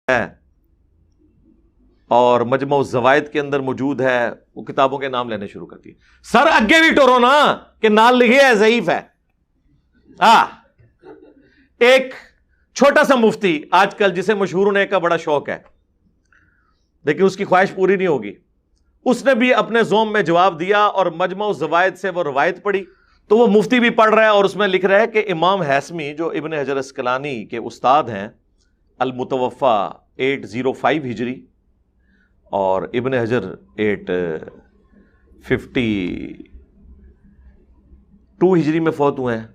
ہے اور مجمع الزوائد کے اندر موجود ہے، وہ کتابوں کے نام لینے شروع کرتی ہے. سر اگے بھی ٹورو نا کہ نال لکھے ہے ضعیف ہے. ایک چھوٹا سا مفتی آج کل جسے مشہور ہونے کا بڑا شوق ہے لیکن اس کی خواہش پوری نہیں ہوگی، اس نے بھی اپنے زوم میں جواب دیا اور مجمع الزوائد سے وہ روایت پڑھی. تو وہ مفتی بھی پڑھ رہا ہے اور اس میں لکھ رہا ہے کہ امام ہیثمی جو ابن حجر اسقلانی کے استاد ہیں، المتوفا 805 ہجری اور ابن حجر 852 ہجری میں فوت ہوئے ہیں.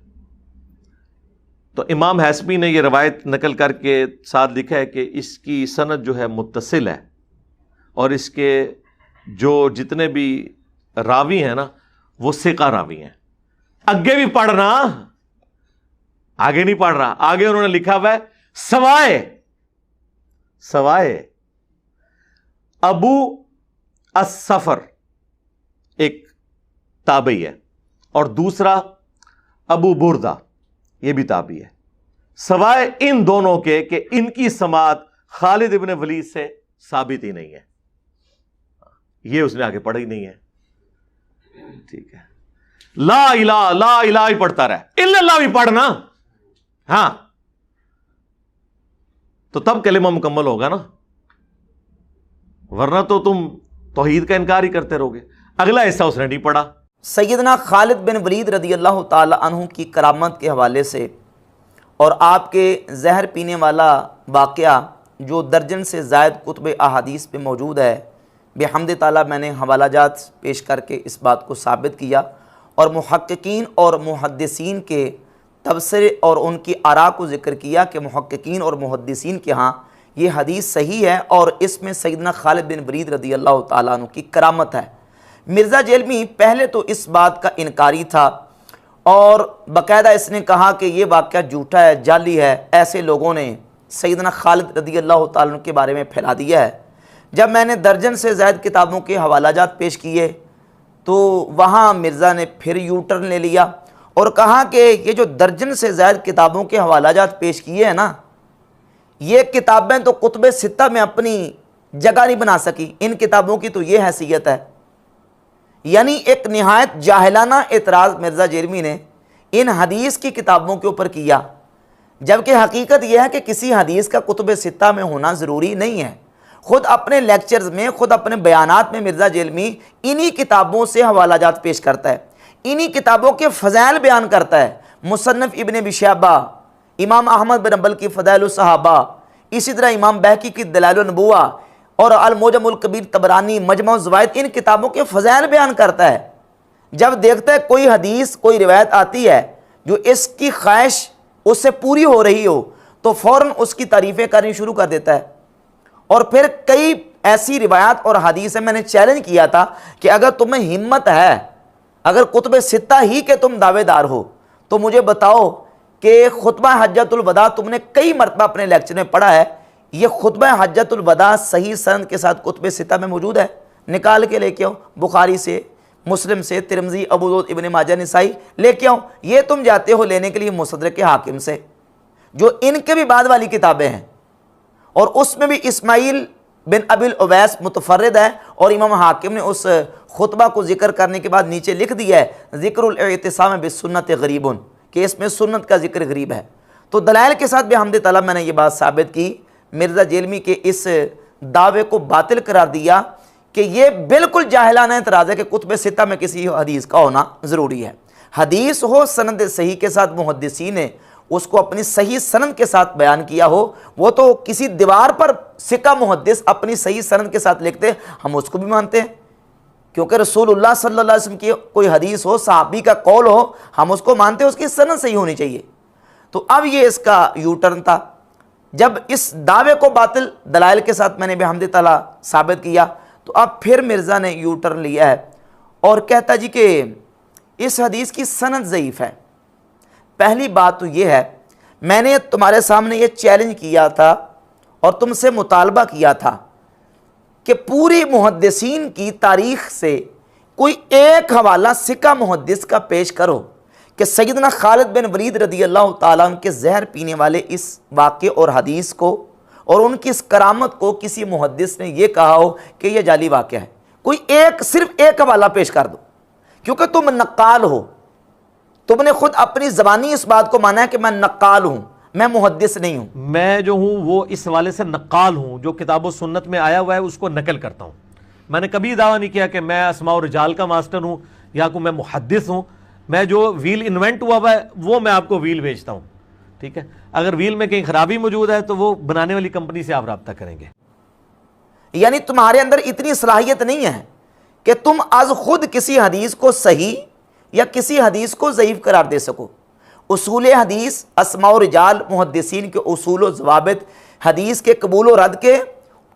تو امام ہیثمی نے یہ روایت نقل کر کے ساتھ لکھا ہے کہ اس کی سند جو ہے متصل ہے اور اس کے جو جتنے بھی راوی ہیں نا وہ ثقہ راوی ہیں. آگے بھی پڑھنا، آگے نہیں پڑھ رہا، آگے انہوں نے لکھا ہوا ہے سوائے ابو السفر ایک تابعی ہے اور دوسرا ابو بردہ یہ بھی تابعی ہے، سوائے ان دونوں کے کہ ان کی سماعت خالد ابن ولید سے ثابت ہی نہیں ہے. یہ اس نے آگے پڑھا ہی نہیں ہے. ٹھیک ہے، لا الہ ہی پڑھتا رہے، الا اللہ بھی پڑھنا. ہاں تو تب کلمہ مکمل ہوگا نا، ورنہ تو تم توحید کا انکار ہی کرتے رہو گے. اگلا حصہ اس نے نہیں پڑھا. سیدنا خالد بن ولید رضی اللہ تعالی عنہ کی کرامت کے حوالے سے اور آپ کے زہر پینے والا واقعہ جو درجن سے زائد کتب احادیث پہ موجود ہے، بحمد تعالیٰ میں نے حوالہ جات پیش کر کے اس بات کو ثابت کیا اور محققین اور محدثین کے تبصرے اور ان کی آراء کو ذکر کیا کہ محققین اور محدثین کے ہاں یہ حدیث صحیح ہے اور اس میں سیدنا خالد بن ولید رضی اللہ تعالیٰ عنہ کی کرامت ہے. مرزا جیلمی پہلے تو اس بات کا انکاری تھا اور باقاعدہ اس نے کہا کہ یہ واقعہ جھوٹا ہے، جعلی ہے. ایسے لوگوں نے سیدنا خالد رضی اللہ تعالیٰ عنہ کے بارے میں پھیلا دیا ہے. جب میں نے درجن سے زائد کتابوں کے حوالہ جات پیش کیے تو وہاں مرزا نے پھر یو ٹرن لے لیا اور کہا کہ یہ جو درجن سے زائد کتابوں کے حوالہ جات پیش کیے ہیں نا، یہ کتابیں تو کتب ستہ میں اپنی جگہ نہیں بنا سکی، ان کتابوں کی تو یہ حیثیت ہے. یعنی ایک نہایت جاہلانہ اعتراض مرزا جیلمی نے ان حدیث کی کتابوں کے اوپر کیا، جبکہ حقیقت یہ ہے کہ کسی حدیث کا کتب ستہ میں ہونا ضروری نہیں ہے. خود اپنے لیکچرز میں، خود اپنے بیانات میں مرزا جیلمی انہی کتابوں سے حوالہ جات پیش کرتا ہے، انہی کتابوں کے فضائل بیان کرتا ہے. مصنف ابن ابی شیبہ، امام احمد بن حنبل کی فضائل الصحابہ، اسی طرح امام بہقی کی دلائل النبوہ اور المعجم الکبیر طبرانی، مجمع الزوائد، ان کتابوں کے فضائل بیان کرتا ہے. جب دیکھتا ہے کوئی حدیث، کوئی روایت آتی ہے جو اس کی خواہش اس سے پوری ہو رہی ہو تو فوراً اس کی تعریفیں کرنی شروع کر دیتا ہے. اور پھر کئی ایسی روایات اور حدیثیں میں نے چیلنج کیا تھا کہ اگر تمہیں ہمت ہے، اگر کتب ستہ ہی کے تم دعوے دار ہو تو مجھے بتاؤ کہ خطبہ حجۃ الوداع تم نے کئی مرتبہ اپنے لیکچر میں پڑھا ہے، یہ خطبہ حجۃ الوداع صحیح سند کے ساتھ کتب ستہ میں موجود ہے، نکال کے لے کے آؤ، بخاری سے، مسلم سے، ترمذی، ابو داؤد، ابن ماجہ، نسائی لے کے آؤ. یہ تم جاتے ہو لینے کے لیے مستدرک حاکم سے جو ان کے بھی بعد والی کتابیں ہیں، اور اس میں بھی اسماعیل بن ابی الاویس متفرد ہے اور امام حاکم نے اس خطبہ کو ذکر کرنے کے بعد نیچے لکھ دیا ہے ذکر الاعتصام بالسنت غریب، کہ اس میں سنت کا ذکر غریب ہے. تو دلائل کے ساتھ بحمد تعالیٰ میں نے یہ بات ثابت کی، مرزا جیلمی کے اس دعوے کو باطل قرار دیا کہ یہ بالکل جاہلانہ اعتراض ہے کہ کتب ستہ میں کسی حدیث کا ہونا ضروری ہے. حدیث ہو سند صحیح کے ساتھ، محدثین نے اس کو اپنی صحیح سند کے ساتھ بیان کیا ہو، وہ تو کسی دیوار پر سکہ محدث اپنی صحیح سند کے ساتھ لکھتے، ہم اس کو بھی مانتے ہیں کیونکہ رسول اللہ صلی اللہ علیہ وسلم کی کوئی حدیث ہو، صحابی کا قول ہو، ہم اس کو مانتے ہیں، اس کی سند صحیح ہونی چاہیے. تو اب یہ اس کا یو ٹرن تھا. جب اس دعوے کو باطل دلائل کے ساتھ میں نے بحمد تعالیٰ ثابت کیا تو اب پھر مرزا نے یو ٹرن لیا ہے اور کہتا جی کہ اس حدیث کی سند ضعیف ہے. پہلی بات تو یہ ہے، میں نے تمہارے سامنے یہ چیلنج کیا تھا اور تم سے مطالبہ کیا تھا کہ پوری محدثین کی تاریخ سے کوئی ایک حوالہ سکہ محدث کا پیش کرو کہ سیدنا خالد بن ولید رضی اللہ تعالیٰ عنہ کے زہر پینے والے اس واقعے اور حدیث کو اور ان کی اس کرامت کو کسی محدث نے یہ کہا ہو کہ یہ جعلی واقعہ ہے، کوئی صرف ایک حوالہ پیش کر دو، کیونکہ تم نقال ہو، تم نے خود اپنی زبانی اس بات کو مانا ہے کہ میں نقال ہوں، میں محدث نہیں ہوں۔ میں جو ہوں وہ اس حوالے سے نقال ہوں، جو کتاب و سنت میں آیا ہوا ہے اس کو نقل کرتا ہوں۔ میں نے کبھی دعویٰ نہیں کیا کہ میں اسماء و رجال کا ماسٹر ہوں یا کوئی میں محدث ہوں۔ میں جو ویل انوینٹ ہوا ہوا ہے وہ میں آپ کو ویل بیچتا ہوں، ٹھیک ہے؟ اگر ویل میں کہیں خرابی موجود ہے تو وہ بنانے والی کمپنی سے آپ رابطہ کریں گے۔ یعنی تمہارے اندر اتنی صلاحیت نہیں ہے کہ تم از خود کسی حدیث کو صحیح یا کسی حدیث کو ضعیف قرار دے سکو۔ اصول حدیث، اسماء و رجال، محدثین کے اصول و ضوابط، حدیث کے قبول و رد کے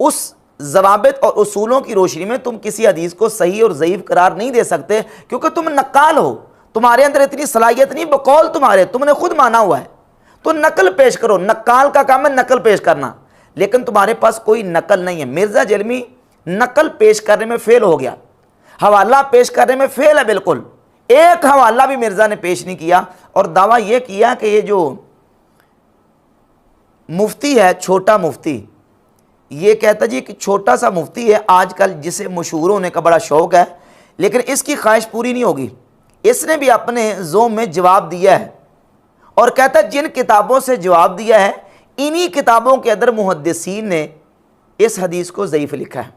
اس ضوابط اور اصولوں کی روشنی میں تم کسی حدیث کو صحیح اور ضعیف قرار نہیں دے سکتے، کیونکہ تم نقال ہو، تمہارے اندر اتنی صلاحیت نہیں، بقول تمہارے، تم نے خود مانا ہوا ہے، تو نقل پیش کرو۔ نقال کا کام ہے نقل پیش کرنا، لیکن تمہارے پاس کوئی نقل نہیں ہے۔ مرزا جہلمی نقل پیش کرنے میں فیل ہو گیا، حوالہ پیش کرنے میں فیل ہے، بالکل ایک حوالہ بھی مرزا نے پیش نہیں کیا، اور دعویٰ یہ کیا کہ یہ جو مفتی ہے، چھوٹا مفتی، یہ کہتا جی کہ چھوٹا سا مفتی ہے آج کل جسے مشہور ہونے کا بڑا شوق ہے، لیکن اس کی خواہش پوری نہیں ہوگی۔ اس نے بھی اپنے زوم میں جواب دیا ہے، اور کہتا ہے جن کتابوں سے جواب دیا ہے انہی کتابوں کے اندر محدثین نے اس حدیث کو ضعیف لکھا ہے،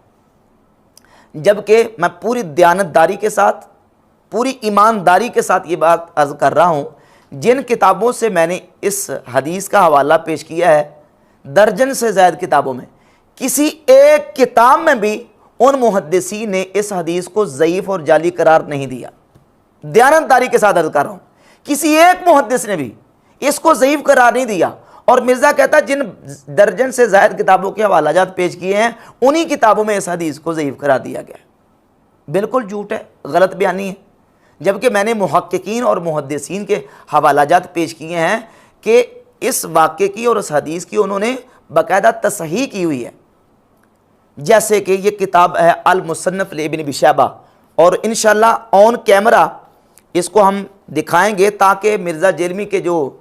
جبکہ میں پوری دیانتداری کے ساتھ، پوری ایمانداری کے ساتھ یہ بات عرض کر رہا ہوں، جن کتابوں سے میں نے اس حدیث کا حوالہ پیش کیا ہے، درجن سے زائد کتابوں میں، کسی ایک کتاب میں بھی ان محدثین نے اس حدیث کو ضعیف اور جعلی قرار نہیں دیا۔ دیانتداری کے ساتھ عرض کر رہا ہوں، کسی ایک محدث نے بھی اس کو ضعیف قرار نہیں دیا، اور مرزا کہتا ہے جن درجن سے زائد کتابوں کے حوالہ جات پیش کیے ہیں انہی کتابوں میں اس حدیث کو ضعیف قرار دیا گیا ہے۔ بالکل جھوٹ ہے، غلط بیانی ہے، جبکہ میں نے محققین اور محدثین کے حوالہ جات پیش کیے ہیں کہ اس واقعے کی اور اس حدیث کی انہوں نے باقاعدہ تصحیح کی ہوئی ہے، جیسے کہ یہ کتاب ہے المصنف لابن ابی شیبہ، اور انشاءاللہ آن کیمرہ اس کو ہم دکھائیں گے تاکہ مرزا جہلمی کے جو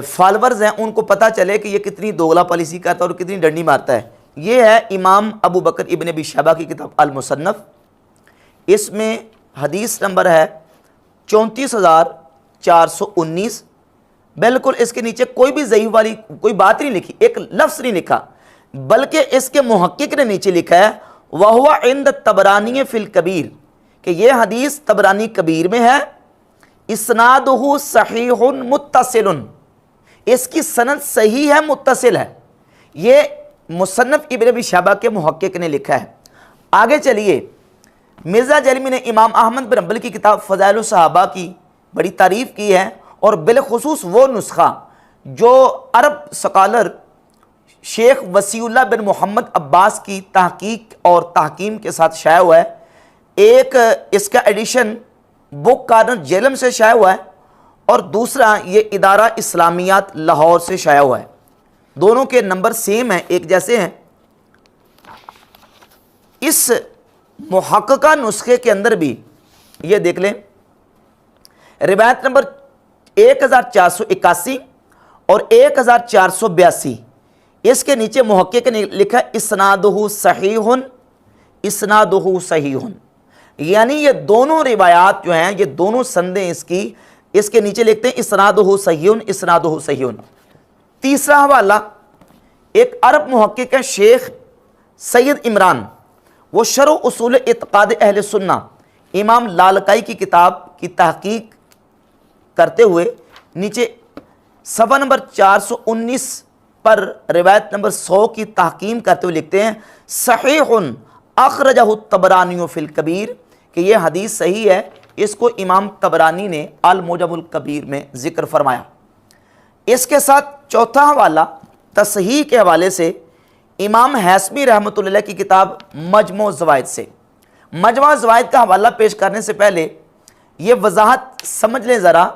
فالورز ہیں ان کو پتہ چلے کہ یہ کتنی دوغلا پالیسی کرتا ہے اور کتنی ڈنڈی مارتا ہے۔ یہ ہے امام ابو بکر ابن ابی شیبہ کی کتاب المصنف، اس میں حدیث نمبر ہے 34,419، بالکل اس کے نیچے کوئی بھی ضعیف والی کوئی بات نہیں لکھی، ایک لفظ نہیں لکھا، بلکہ اس کے محقق نے نیچے لکھا ہے وَهُوَ عِنْدَ الطَّبْرَانِيِّ فِي الْكَبِيرِ، کہ یہ حدیث طبرانی کبیر میں ہے، اسنادہ صحیح متصل، اس کی سند صحیح ہے، متصل ہے۔ یہ مصنف ابن ابی شیبہ کے محقق نے لکھا ہے۔ آگے چلیے، مرزا جہلمی نے امام احمد بن حنبل کی کتاب فضائل الصحابہ کی بڑی تعریف کی ہے، اور بالخصوص وہ نسخہ جو عرب سکالر شیخ وسیع اللہ بن محمد عباس کی تحقیق اور تحکیم کے ساتھ شائع ہوا ہے، ایک اس کا ایڈیشن بک کارنر جیلم سے شائع ہوا ہے، اور دوسرا یہ ادارہ اسلامیات لاہور سے شائع ہوا ہے۔ دونوں کے نمبر سیم ہیں، ایک جیسے ہیں۔ اس محققہ نسخے کے اندر بھی یہ دیکھ لیں، روایت نمبر 1481 اور 1482، اس کے نیچے محقق نے لکھا اسنادہ صحیح، اسنادہ صحیح، یعنی یہ دونوں روایات جو ہیں، یہ دونوں سندیں اس کے نیچے لکھتے ہیں اسنادہ صحیح، اسنادہ صحیح۔ تیسرا حوالہ ایک عرب محقق ہے شیخ سید عمران، وہ شرح اصول اعتقاد اہل سنہ امام لالکائی کی کتاب کی تحقیق کرتے ہوئے نیچے صفحہ نمبر 419 پر روایت نمبر 100 کی تحکیم کرتے ہوئے لکھتے ہیں صحیح اخرجہ الطبرانی فی الکبیر، کہ یہ حدیث صحیح ہے، اس کو امام طبرانی نے المعجم الکبیر میں ذکر فرمایا۔ اس کے ساتھ چوتھا حوالہ تصحیح کے حوالے سے امام حیثمی رحمۃ اللہ کی کتاب مجموع الزوائد سے۔ مجموع الزوائد کا حوالہ پیش کرنے سے پہلے یہ وضاحت سمجھ لیں ذرا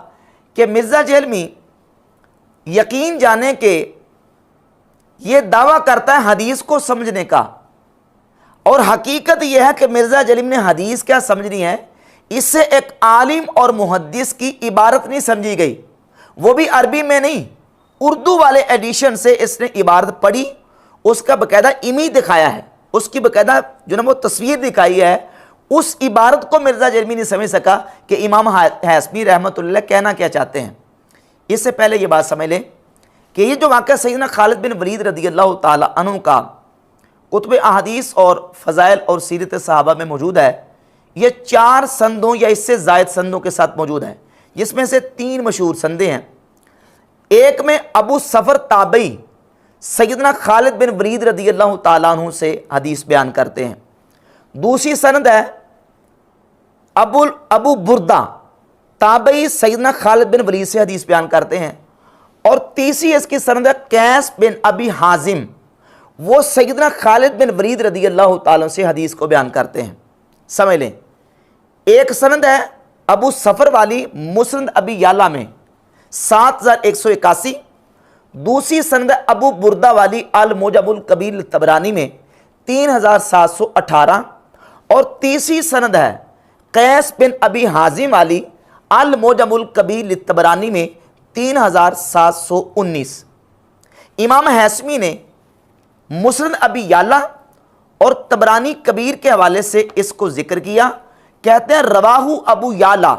کہ مرزا جہلمی یقین جانے کہ یہ دعویٰ کرتا ہے حدیث کو سمجھنے کا، اور حقیقت یہ ہے کہ مرزا جہلمی نے حدیث کیا سمجھنی ہے، اس سے ایک عالم اور محدث کی عبارت نہیں سمجھی گئی، وہ بھی عربی میں نہیں، اردو والے ایڈیشن سے اس نے عبارت پڑھی اس کا باقاعدہ امیج دکھایا ہے، اس کی باقاعدہ جو نا وہ تصویر دکھائی ہے، اس عبارت کو مرزا جرمی نہیں سمجھ سکا کہ امام ہاشمی رحمۃ اللہ کہنا کیا چاہتے ہیں۔ اس سے پہلے یہ بات سمجھ لیں کہ یہ جو واقعہ سیدنا خالد بن ولید رضی اللہ تعالی عنہ کا کتب احادیث اور فضائل اور سیرت صحابہ میں موجود ہے، یہ 4 سندوں یا اس سے زائد سندوں کے ساتھ موجود ہے، جس میں سے 3 مشہور سندیں ہیں۔ ایک میں ابو صفر تابعی سیدنا خالد بن ولید رضی اللہ تعالیٰ عنہ سے حدیث بیان کرتے ہیں۔ دوسری سند ہے ابو بردہ تابعی سیدنا خالد بن ولید سے حدیث بیان کرتے ہیں۔ اور تیسری اس کی سند ہے قیس بن ابی حازم، وہ سیدنا خالد بن ولید رضی اللہ تعالیٰ سے حدیث کو بیان کرتے ہیں۔ سمجھ لیں، ایک سند ہے ابو صفر والی مسند ابی یعلا میں 7181، دوسری سند ابو بردہ والی المعجم الکبیر طبرانی میں 3718، اور تیسری سند ہے قیس بن ابی حازم والی المعجم الکبیر طبرانی میں 3719۔ امام ہاشمی نے مسند ابی یعلا اور طبرانی کبیر کے حوالے سے اس کو ذکر کیا، کہتے ہیں رواہ ابو یعلا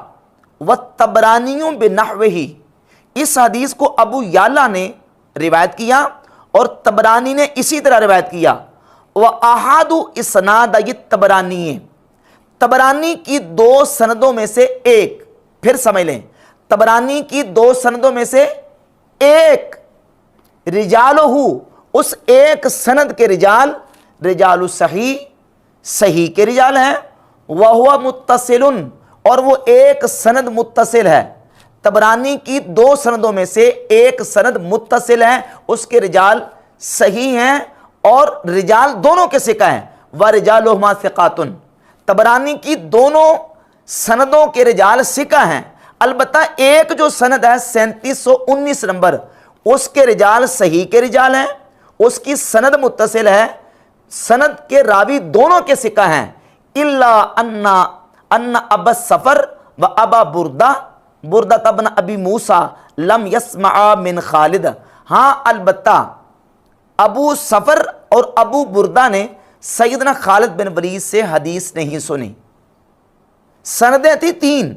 و طبرانیوں بنحوہ، اس حدیث کو ابو یعلا نے روایت کیا اور طبرانی نے اسی طرح روایت کیا۔ وَأَحَدُ إِسْنَادَيِ طبرانی، طبرانی کی 2 سندوں میں سے ایک، پھر سمجھ لیں، طبرانی کی 2 سندوں میں سے ایک، رجالہ، اس ایک سند کے رجال رجال صحیح، صحیح کے رجال ہیں، وَهُوَ مُتَّصِلٌ، اور وہ ایک سند متصل ہے۔ طبرانی کی 2 سندوں میں سے ایک سند متصل ہے، اس کے رجال صحیح ہیں اور رجال دونوں کے ثقہ ہیں۔ وَرِجَالُهُمَا ثِقَاتٌ، طبرانی کی دونوں سندوں کے رجال ثقہ ہیں، البتہ ایک جو سند ہے 3719 نمبر، اس کے رجال صحیح کے رجال ہیں، اس کی سند متصل ہے، سند کے راوی دونوں کے ثقہ ہیں۔ الا ان ابا صفر و ابا بردہ ابن ابی موسیٰ لم یسمع من خالد، ہاں البتہ ابو صفر اور ابو بردہ نے سیدنا خالد بن ولید سے حدیث نہیں سنی۔ سندیں تھی 3،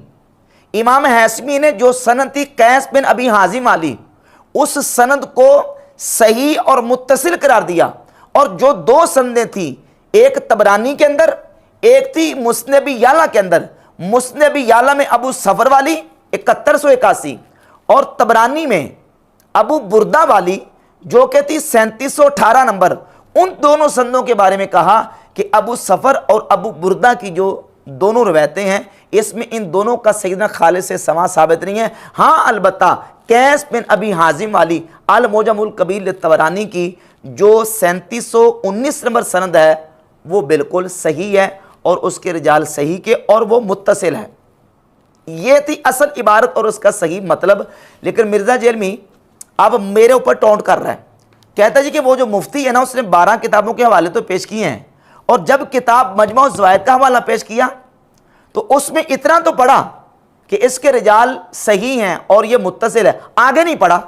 امام ہاشمی نے جو سند تھی قیس بن ابی حازم والی، اس سند کو صحیح اور متصل قرار دیا، اور جو 2 سندیں تھیں، ایک طبرانی کے اندر، ایک تھی مسند ابی یعلا کے اندر، مسند ابی یعلا میں ابو صفر والی 7181 اور طبرانی میں ابو بردہ والی جو کہ تھی 3718 نمبر، ان دونوں سندوں کے بارے میں کہا کہ ابو صفر اور ابو بردہ کی جو دونوں روایتیں ہیں، اس میں ان دونوں کا سیدنا خالد سے سماع ثابت نہیں ہے۔ ہاں البتہ قیس بن ابی حازم والی المعجم الکبیر طبرانی کی جو 3719 نمبر سند ہے وہ بالکل صحیح ہے، اور اس کے رجال صحیح کے اور وہ متصل ہے۔ یہ تھی اصل عبارت اور اس کا صحیح مطلب، لیکن مرزا جرمی اب میرے اوپر ٹونٹ کر رہا ہے، کہتا ہے جی کہ وہ جو مفتی ہے نا، اس نے 12 کتابوں کے حوالے تو پیش کیے ہیں، اور جب کتاب مجموع الزوائد کا حوالہ پیش کیا تو اس میں اتنا تو پڑھا کہ اس کے رجال صحیح ہیں اور یہ متصل ہے، آگے نہیں پڑھا۔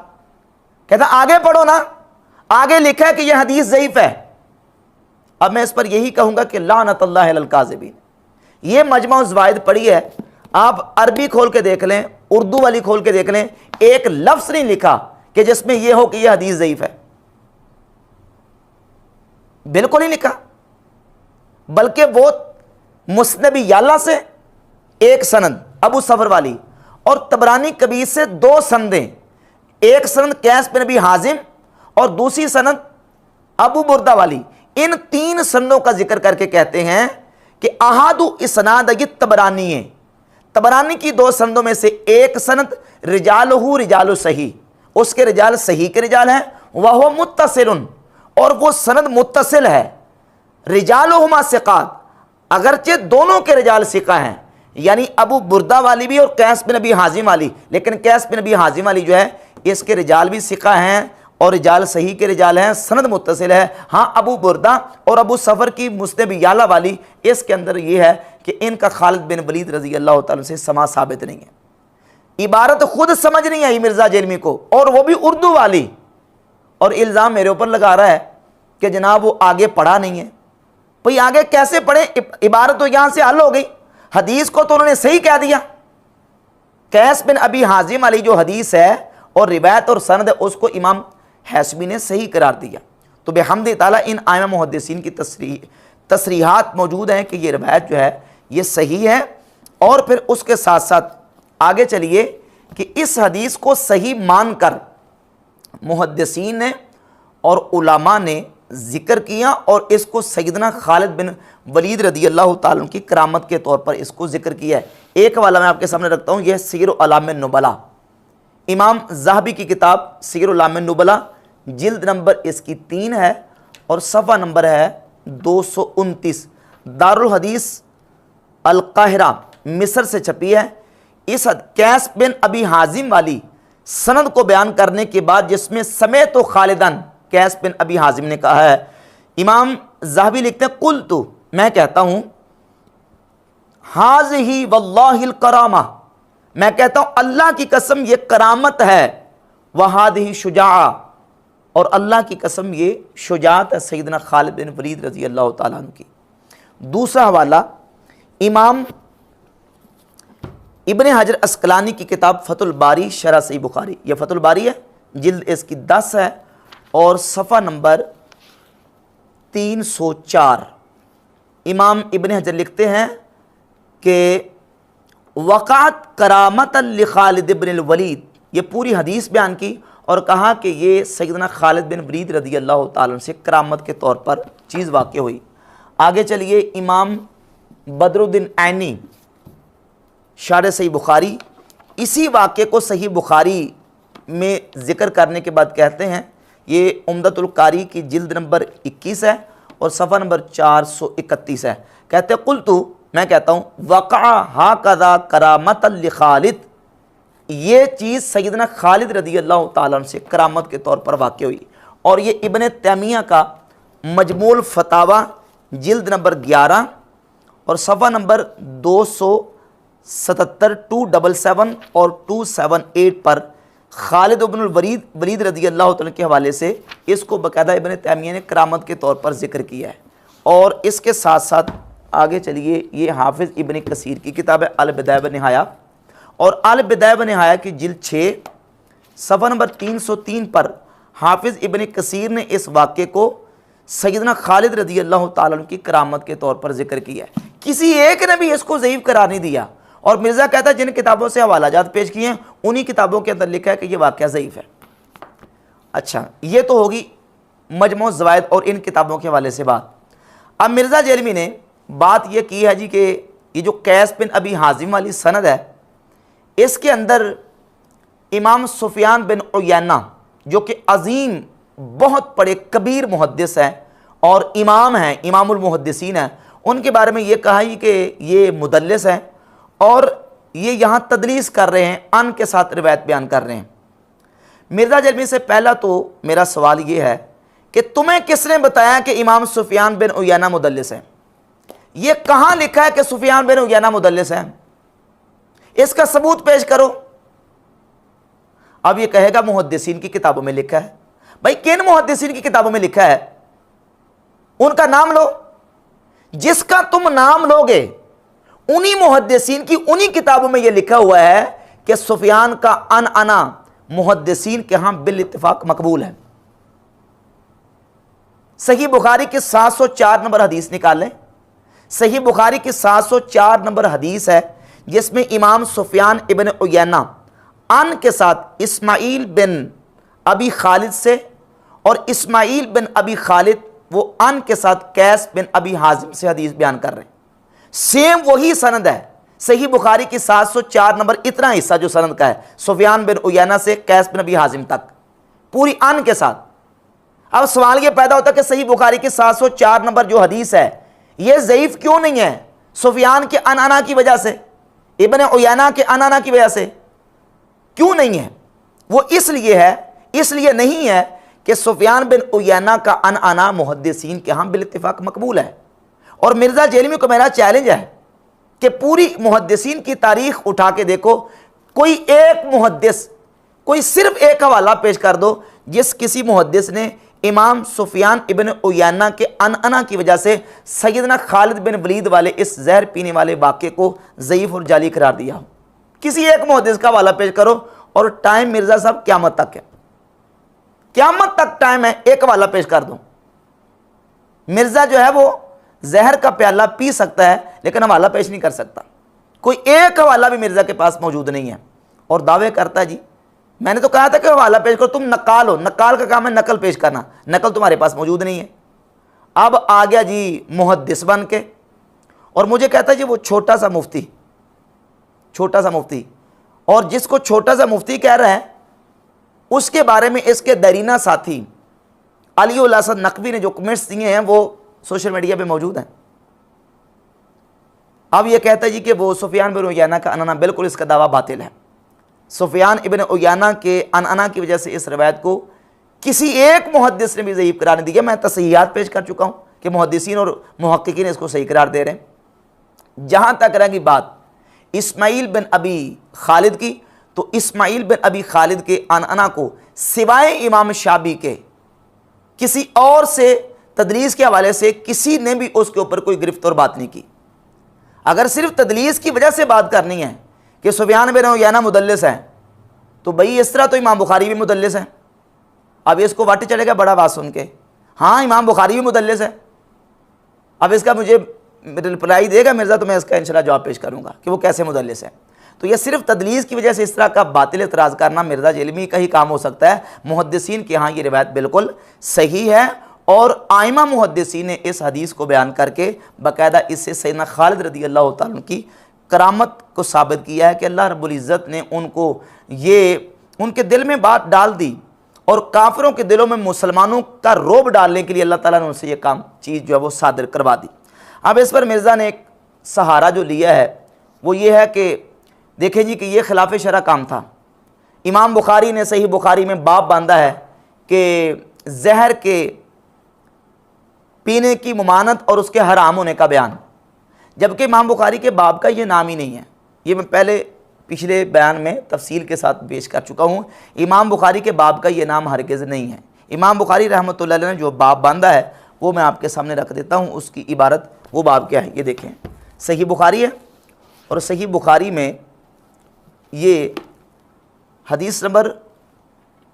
کہتا آگے پڑھو نا، آگے لکھا ہے کہ یہ حدیث ضعیف ہے۔ اب میں اس پر یہی کہوں گا کہ لعنت اللہ علی الکاذبین۔ یہ مجموع الزوائد پڑھی ہے، آپ عربی کھول کے دیکھ لیں، اردو والی کھول کے دیکھ لیں، ایک لفظ نہیں لکھا کہ جس میں یہ ہو کہ یہ حدیث ضعیف ہے، بالکل نہیں لکھا، بلکہ وہ مسند ابی یعلا سے ایک سند ابو صفر والی اور طبرانی کبیر سے 2 سندیں، ایک سند قیس بن ابی حازم اور دوسری سند ابو بردہ والی، ان 3 سندوں کا ذکر کر کے کہتے ہیں کہ احد اسناد طبرانی ہے، طبرانی کی 2 سندوں میں سے ایک سند رجالہ رجال صحیح، اس کے رجال صحیح کے رجال ہیں، وہ متصل، اور وہ سند متصل ہے، رجالہما ثقات، اگرچہ دونوں کے رجال ثقہ ہیں، یعنی ابو بردہ والی بھی اور قیس بن ابی حازم والی، لیکن قیس بن ابی حازم والی جو ہے اس کے رجال بھی ثقہ ہیں اور رجال صحیح کے رجال ہیں، سند متصل ہے۔ ہاں ابو بردہ اور ابو صفر کی مسند ابی یعلا والی، اس کے اندر یہ ہے کہ ان کا خالد بن ولید رضی اللہ تعالیٰ سے سماع ثابت نہیں ہے۔ عبارت خود سمجھ نہیں آئی مرزا جرمی کو، اور وہ بھی اردو والی، اور الزام میرے اوپر لگا رہا ہے کہ جناب وہ آگے پڑھا نہیں ہے. بھئی آگے کیسے پڑھیں؟ عبارت تو یہاں سے حل ہو گئی. حدیث کو تو انہوں نے صحیح کہہ دیا. قیس بن ابی حازم والی جو حدیث ہے اور روایت اور سند ہے اس کو امام حیثمی نے صحیح قرار دیا. تو بحمد تعالیٰ ان ائمہ محدثین کی تصریحات موجود ہیں کہ یہ روایت جو ہے یہ صحیح ہے. اور پھر اس کے ساتھ ساتھ آگے چلیے کہ اس حدیث کو صحیح مان کر محدثین نے اور علماء نے ذکر کیا اور اس کو سیدنا خالد بن ولید رضی اللہ تعالیٰ عنہ کی کرامت کے طور پر اس کو ذکر کیا ہے. ایک حوالہ میں آپ کے سامنے رکھتا ہوں، یہ سیر اعلام النبلاء، امام ذہبی کی کتاب سیر اعلام النبلاء، جلد نمبر اس کی 3 ہے اور صفحہ نمبر ہے 229. دارالحدیث القاہرہ مصر سے چھپی ہے. اس قیس بن ابی حازم والی سند کو بیان کرنے کے بعد جس میں سمیت و خالدن قیس بن ابی حازم نے کہا ہے، امام ذہبی لکھتے ہیں قلت، میں کہتا ہوں، ہذہ واللہ الکرامہ، میں کہتا ہوں اللہ کی قسم یہ کرامت ہے، وہذہ شجاعہ، اور اللہ کی قسم یہ شجاعت ہے سیدنا خالد بن ولید رضی اللہ تعالیٰ عنہ کی. دوسرا حوالہ امام ابن حجر اسقلانی کی کتاب فتح الباری شرح صحیح بخاری، یہ فتح الباری ہے، جلد اس کی 10 ہے اور صفحہ نمبر 304. امام ابن حجر لکھتے ہیں کہ وقعت کرامت لخالد بن الولید، یہ پوری حدیث بیان کی اور کہا کہ یہ سیدنا خالد بن ولید رضی اللہ تعالیٰ عنہ سے کرامت کے طور پر چیز واقع ہوئی. آگے چلیے امام بدر الدین عینی شارح صحیح بخاری اسی واقعے کو صحیح بخاری میں ذکر کرنے کے بعد کہتے ہیں، یہ عمدۃ القاری کی جلد نمبر 21 ہے اور صفحہ نمبر 431 ہے. کہتے ہیں قلت، میں کہتا ہوں، وقع ہاکذا کرامت لخالد، یہ چیز سیدنا خالد رضی اللہ تعالیٰ عنہ سے کرامت کے طور پر واقع ہوئی. اور یہ ابن تیمیہ کا مجموع الفتاوی جلد نمبر 11 اور صفحہ نمبر 277 277 اور 278 پر خالد بن الولید رضی اللہ تعالیٰ کے حوالے سے اس کو باقاعدہ ابن تیمیہ نے کرامت کے طور پر ذکر کیا ہے. اور اس کے ساتھ ساتھ آگے چلیے، یہ حافظ ابن کثیر کی کتاب ہے البدایہ و نہایہ، اور البدایہ و نہایہ کی جلد 6 صفحہ نمبر 303 پر حافظ ابن کثیر نے اس واقعے کو سیدنا خالد رضی اللہ تعالیٰ عنہ کی کرامت کے طور پر ذکر کیا ہے. کسی ایک نے بھی اس کو ضعیف قرار نہیں دیا. اور مرزا کہتا ہے جن کتابوں سے حوالہ جات پیش کیے ہیں انہی کتابوں کے اندر لکھا ہے کہ یہ واقعہ ضعیف ہے. اچھا، یہ تو ہوگی مجموع الزوائد اور ان کتابوں کے حوالے سے بات. اب مرزا جیلمی نے بات یہ کی ہے جی کہ یہ جو قیس بن ابی حازم والی سند ہے اس کے اندر امام سفیان بن عیینہ جو کہ عظیم بہت بڑے کبیر محدث ہیں اور امام ہیں، امام المحدثین ہیں، ان کے بارے میں یہ کہا ہی کہ یہ مدلس ہیں اور یہ یہاں تدلیس کر رہے ہیں، ان کے ساتھ روایت بیان کر رہے ہیں. مرزا جیلمی سے پہلا تو میرا سوال یہ ہے کہ تمہیں کس نے بتایا کہ امام سفیان بن عیینہ مدلس ہیں؟ یہ کہاں لکھا ہے کہ سفیان بن عیینہ مدلس ہیں؟ اس کا ثبوت پیش کرو. اب یہ کہے گا محدثین کی کتابوں میں لکھا ہے. بھائی کن محدثین کی کتابوں میں لکھا ہے؟ ان کا نام لو. جس کا تم نام لوگے انہی محدثین کی انہی کتابوں میں یہ لکھا ہوا ہے کہ سفیان کا انا محدثین کے ہاں بالاتفاق مقبول ہے. صحیح بخاری کی 704 نمبر حدیث نکال لیں. صحیح بخاری کی 704 نمبر حدیث ہے جس میں امام سفیان ابن عیینہ ان کے ساتھ اسماعیل بن ابی خالد سے اور اسماعیل بن ابی خالد وہ ان کے ساتھ قیس بن ابی حازم سے حدیث بیان کر رہے ہیں. سیم وہی سند ہے صحیح بخاری کی 704 نمبر، اتنا حصہ جو سند کا ہے سفیان بن عیینہ سے قیس بن ابی حازم تک پوری ان کے ساتھ. اب سوال یہ پیدا ہوتا ہے کہ صحیح بخاری کی 704 نمبر جو حدیث ہے یہ ضعیف کیوں نہیں ہے؟ سفیان کے انانا کی وجہ سے، ابن عیینہ کے انانا کی وجہ سے کیوں نہیں ہے؟ وہ اس لیے نہیں ہے کہ سفیان بن عیینہ کا انانا محدثین کے ہاں بالاتفاق مقبول ہے. اور مرزا جیلمی کو میرا چیلنج ہے کہ پوری محدثین کی تاریخ اٹھا کے دیکھو، کوئی ایک محدث، کوئی صرف ایک حوالہ پیش کر دو جس کسی محدث نے امام سفیان ابن عیینہ کے انعنا کی وجہ سے سیدنا خالد بن ولید والے اس زہر پینے والے واقعے کو ضعیف اور جعلی قرار دیا ہو۔ کسی ایک محدث کا حوالہ پیش کرو، اور ٹائم مرزا صاحب قیامت تک ہے، قیامت تک ٹائم ہے، ایک حوالہ پیش کر دوں۔ مرزا جو ہے وہ زہر کا پیالہ پی سکتا ہے لیکن حوالہ پیش نہیں کر سکتا، کوئی ایک حوالہ بھی مرزا کے پاس موجود نہیں ہے، اور دعوے کرتا ہے جی میں نے تو کہا تھا کہ حوالہ پیش کرو، تم نقال ہو، نقال کا کام ہے نقل پیش کرنا، نقل تمہارے پاس موجود نہیں ہے۔ اب آ گیا جی محدث بن کے، اور مجھے کہتا ہے جی وہ چھوٹا سا مفتی، چھوٹا سا مفتی، اور جس کو چھوٹا سا مفتی کہہ رہا ہے اس کے بارے میں اس کے دیرینہ ساتھی علی الاسد نقوی نے جو کمنٹس دیے ہیں وہ سوشل میڈیا پہ موجود ہیں۔ اب یہ کہتا ہے جی کہ وہ سفیان بن عیینہ کا انعنا، بالکل اس کا دعویٰ باطل ہے۔ سفیان ابن عیینہ کے انعنا کی وجہ سے اس روایت کو کسی ایک محدث نے بھی ضعیف قرار نہیں دیا۔ میں تصحیحات پیش کر چکا ہوں کہ محدثین اور محققین اس کو صحیح قرار دے رہے ہیں۔ جہاں تک رہے گی بات اسماعیل بن ابی خالد کی، تو اسماعیل بن ابی خالد کے انعنا کو سوائے امام شعبی کے کسی اور سے تدلیس کے حوالے سے کسی نے بھی اس کے اوپر کوئی گرفت اور بات نہیں کی۔ اگر صرف تدلیس کی وجہ سے بات کرنی ہے کہ سفیان بن عیینہ مدلس ہے، تو بھئی اس طرح تو امام بخاری بھی مدلس ہے۔ اب اس کو واٹی چلے گا بڑا بات سن کے، ہاں امام بخاری بھی مدلس ہے، اب اس کا مجھے رپلائی دے گا مرزا تو میں اس کا انشاءاللہ جواب پیش کروں گا کہ وہ کیسے مدلس ہے۔ تو یہ صرف تدلیس کی وجہ سے اس طرح کا باطل اعتراض کرنا مرزا جیلمی کا ہی کام ہو سکتا ہے۔ محدثین کے ہاں یہ روایت بالکل صحیح ہے، اور آئمہ محدثین نے اس حدیث کو بیان کر کے باقاعدہ اس سے سیدنا خالد رضی اللہ تعالیٰ عنہ کی کرامت کو ثابت کیا ہے کہ اللہ رب العزت نے ان کو یہ ان کے دل میں بات ڈال دی، اور کافروں کے دلوں میں مسلمانوں کا رعب ڈالنے کے لیے اللہ تعالیٰ نے ان سے یہ کام چیز جو ہے وہ صادر کروا دی۔ اب اس پر مرزا نے ایک سہارا جو لیا ہے وہ یہ ہے کہ دیکھیں جی کہ یہ خلاف شرع کام تھا۔ امام بخاری نے صحیح بخاری میں باب باندھا ہے کہ زہر کے پینے کی ممانعت اور اس کے حرام ہونے کا بیان، جبکہ امام بخاری کے باب کا یہ نام ہی نہیں ہے۔ یہ میں پہلے پچھلے بیان میں تفصیل کے ساتھ پیش کر چکا ہوں، امام بخاری کے باب کا یہ نام ہرگز نہیں ہے۔ امام بخاری رحمۃ اللہ علیہ نے جو باب باندھا ہے وہ میں آپ کے سامنے رکھ دیتا ہوں، اس کی عبارت وہ باب کیا ہے یہ دیکھیں۔ صحیح بخاری ہے، اور صحیح بخاری میں یہ حدیث نمبر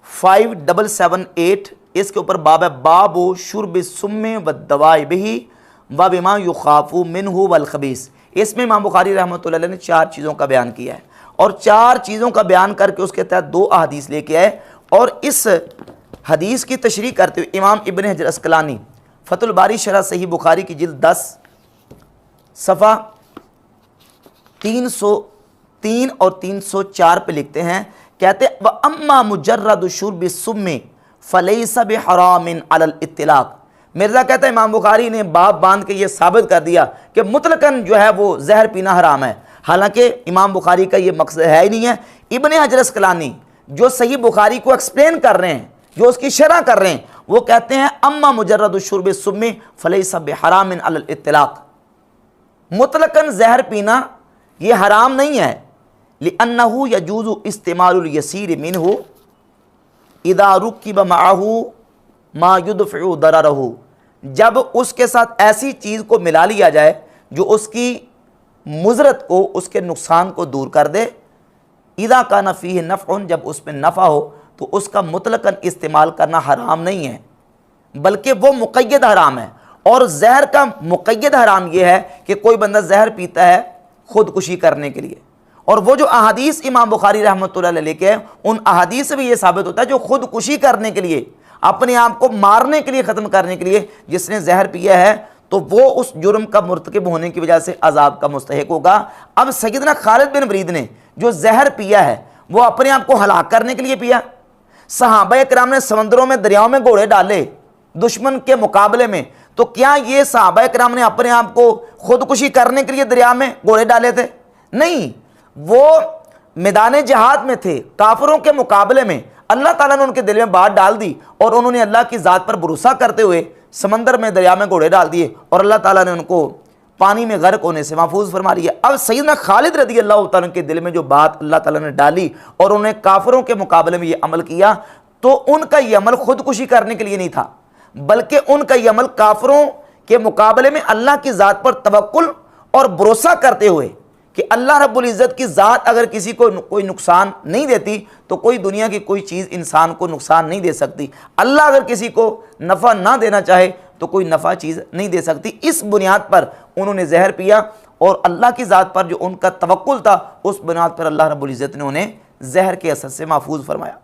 5778 اس کے اوپر باب ہے، باب شرب السم والدواء به وبما يخاف منه والخبيث۔ اس میں امام بخاری رحمۃ اللہ علیہ نے 4 چیزوں کا بیان کیا ہے، اور 4 چیزوں کا بیان کر کے اس کے تحت 2 احادیث لے کے آئے، اور اس حدیث کی تشریح کرتے ہوئے امام ابن حجر عسقلانی فتح الباری شرح صحیح بخاری کی جلد 10 صفحہ 303 اور 304 پہ لکھتے ہیں، کہتے ہیں وَأَمَّا مُجَرَّدُ شُرْبِ السُّمِّ فَلَيْسَ بِحَرَامٍ عَلَى الْإِطْلَاق۔ مرزا کہتا ہے امام بخاری نے باب باندھ کے یہ ثابت کر دیا کہ مطلقاً جو ہے وہ زہر پینا حرام ہے، حالانکہ امام بخاری کا یہ مقصد ہے ہی نہیں ہے۔ ابن حجر عسقلانی جو صحیح بخاری کو ایکسپلین کر رہے ہیں، جو اس کی شرح کر رہے ہیں، وہ کہتے ہیں اما مجرد شرب السم فلیس بحرام علی الاطلاق، مطلقاً زہر پینا یہ حرام نہیں ہے، لأنه يجوز استعمال اليسير منه اذا ركب معه ما يدفع ضرره، جب اس کے ساتھ ایسی چیز کو ملا لیا جائے جو اس کی مضرت کو، اس کے نقصان کو دور کر دے، اذا كان فيه نفع، جب اس میں نفع ہو تو اس کا مطلقاً استعمال کرنا حرام نہیں ہے، بلکہ وہ مقید حرام ہے۔ اور زہر کا مقید حرام یہ ہے کہ کوئی بندہ زہر پیتا ہے خودکشی کرنے کے لیے، اور وہ جو احادیث امام بخاری رحمۃ اللہ علیہ لے کے ان احادیث سے بھی یہ ثابت ہوتا ہے جو خودکشی کرنے کے لیے، اپنے آپ کو مارنے کے لیے، ختم کرنے کے لیے جس نے زہر پیا ہے تو وہ اس جرم کا مرتکب ہونے کی وجہ سے عذاب کا مستحق ہوگا۔ اب سیدنا خالد بن ولید نے جو زہر پیا ہے وہ اپنے آپ کو ہلاک کرنے کے لیے پیا۔ صحابہ کرام نے سمندروں میں، دریاؤں میں گھوڑے ڈالے دشمن کے مقابلے میں، تو کیا یہ صحابہ کرام نے اپنے آپ کو خودکشی کرنے کے لیے دریا میں گھوڑے ڈالے تھے؟ نہیں، وہ میدان جہاد میں تھے، کافروں کے مقابلے میں اللہ تعالیٰ نے ان کے دل میں بات ڈال دی، اور انہوں نے اللہ کی ذات پر بھروسہ کرتے ہوئے سمندر میں، دریا میں گھوڑے ڈال دیے، اور اللہ تعالیٰ نے ان کو پانی میں غرق ہونے سے محفوظ فرما لیا۔ اب سیدنا خالد رضی اللہ تعالیٰ کے دل میں جو بات اللہ تعالیٰ نے ڈالی اور انہوں نے کافروں کے مقابلے میں یہ عمل کیا، تو ان کا یہ عمل خودکشی کرنے کے لیے نہیں تھا، بلکہ ان کا یہ عمل کافروں کے مقابلے میں اللہ کی ذات پر توکل اور بھروسہ کرتے ہوئے کہ اللہ رب العزت کی ذات اگر کسی کو کوئی نقصان نہیں دیتی تو کوئی دنیا کی کوئی چیز انسان کو نقصان نہیں دے سکتی، اللہ اگر کسی کو نفع نہ دینا چاہے تو کوئی نفع چیز نہیں دے سکتی، اس بنیاد پر انہوں نے زہر پیا اور اللہ کی ذات پر جو ان کا توکل تھا اس بنیاد پر اللہ رب العزت نے انہیں زہر کے اثر سے محفوظ فرمایا۔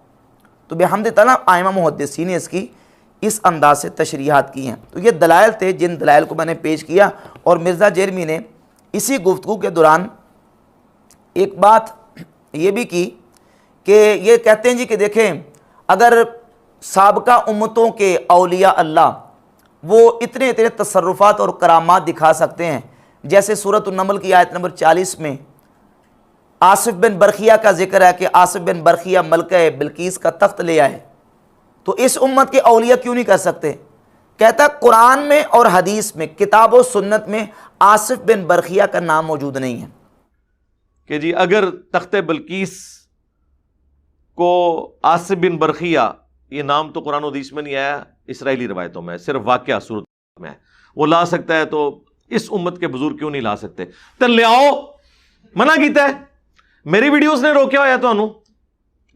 تو بحمد تعالیٰ ائمہ محدثین نے اس کی اس انداز سے تشریحات کی ہیں۔ تو یہ دلائل تھے جن دلائل کو میں نے پیش کیا، اور مرزا جرمی نے اسی گفتگو کے دوران ایک بات یہ بھی کی کہ یہ کہتے ہیں جی کہ دیکھیں اگر سابقہ امتوں کے اولیاء اللہ وہ اتنے تصرفات اور کرامات دکھا سکتے ہیں، جیسے سورۃ النمل کی آیت نمبر 40 میں آصف بن برخیہ کا ذکر ہے کہ آصف بن برخیہ ملکہ بلقیس کا تخت لے آئے، تو اس امت کے اولیاء کیوں نہیں کر سکتے؟ کہتا قرآن میں اور حدیث میں کتاب و سنت میں آصف بن برخیہ کا نام موجود نہیں ہے کہ جی اگر تخت بلقیس کو آصف بن برخیہ، یہ نام تو قرآن و حدیث میں نہیں آیا، اسرائیلی روایتوں میں صرف واقعہ صورت میں ہے، وہ لا سکتا ہے تو اس امت کے بزرگ کیوں نہیں لا سکتے؟ تو لے آؤ، منع کیتا ہے، میری ویڈیوز نے روکیا ہوا تو انہوں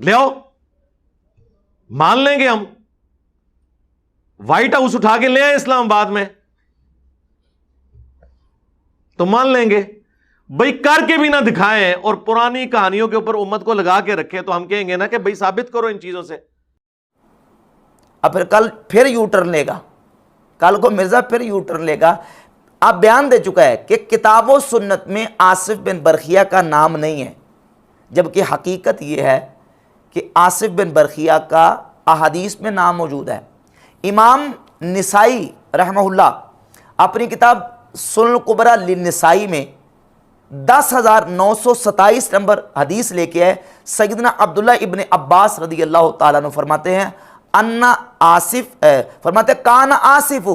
لے آؤ، مان لیں گے ہم، وائٹ ہاؤس اٹھا کے لے آئے اسلام آباد میں تو مان لیں گے، بھئی کر کے بھی نہ دکھائیں اور پرانی کہانیوں کے اوپر امت کو لگا کے رکھے تو ہم کہیں گے نا کہ بھئی ثابت کرو ان چیزوں سے۔ اب پھر یو ٹرن لے گا، کل کو مرزا پھر یو ٹرن لے گا۔ اب بیان دے چکا ہے کہ کتاب و سنت میں آصف بن برخیہ کا نام نہیں ہے، جبکہ حقیقت یہ ہے کہ آصف بن برخیہ کا احادیث میں نام موجود ہے۔ امام نسائی رحمہ اللہ اپنی کتاب سنن الکبریٰ للنسائی میں 10,927 نمبر حدیث لے کے ہے، سیدنا عبداللہ ابن عباس رضی اللہ تعالیٰ عنہ فرماتے ہیں انا آصف، فرماتے ہیں کان آصف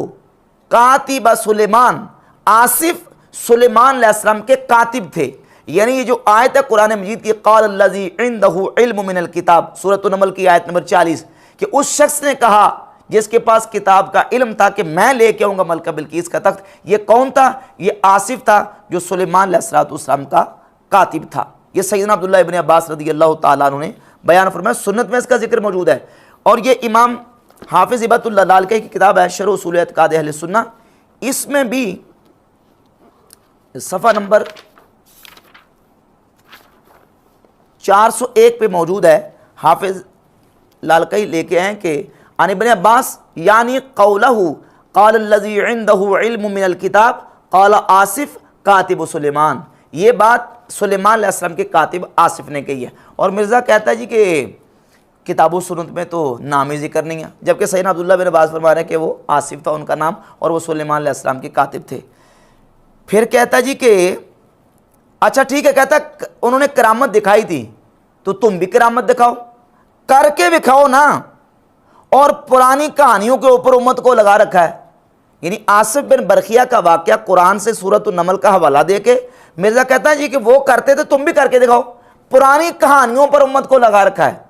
کاتب سلیمان، آصف سلیمان علیہ السلام کے کاتب تھے۔ یعنی یہ جو آیت ہے قرآن مجید کی قال الذی عندہ علم من الکتاب، سورۃ النمل کی آیت نمبر 40، کہ اس شخص نے کہا جس کے پاس کتاب کا علم تھا کہ میں لے کے آؤں گا ملکہ بلقیس کا تخت، یہ کون تھا؟ یہ آصف تھا جو سلیمان علیہ السلام کا کاتب تھا۔ یہ سیدنا عبداللہ ابن عباس رضی اللہ تعالیٰ عنہ نے بیان فرمایا، سنت میں اس کا ذکر موجود ہے۔ اور یہ امام حافظ ہبۃ اللہ لالکائی کی کتاب ہے شرح اصول اعتقاد اہل سنہ، اس میں بھی صفحہ نمبر 401 پہ موجود ہے، حافظ لالکائی لے کے ہیں کہ عن ابن عباس یعنی قولہ قال الذی عندہ علم من الکتاب قال آصف کاتب سلیمان، یہ بات سلیمان علیہ السلام کے کاتب آصف نے کہی ہے۔ اور مرزا کہتا ہے جی کہ کتاب و سنت میں تو نام ہی ذکر نہیں ہے، جبکہ سیدنا عبداللہ بن عباس فرما رہے ہیں کہ وہ آصف تھا ان کا نام اور وہ سلیمان علیہ السلام کے کاتب تھے۔ پھر کہتا جی کہ اچھا ٹھیک ہے، کہتا انہوں نے کرامت دکھائی تھی تو تم بھی کرامت دکھاؤ، کر کے دکھاؤ نا، اور پرانی کہانیوں کے اوپر امت کو لگا رکھا ہے۔ یعنی آصف بن برخیہ کا واقعہ قرآن سے سورۃ النمل کا حوالہ دے کے مرزا کہتا ہے جی کہ وہ کرتے تھے تم بھی کر کے دکھاؤ، پرانی کہانیوں پر امت کو لگا رکھا ہے۔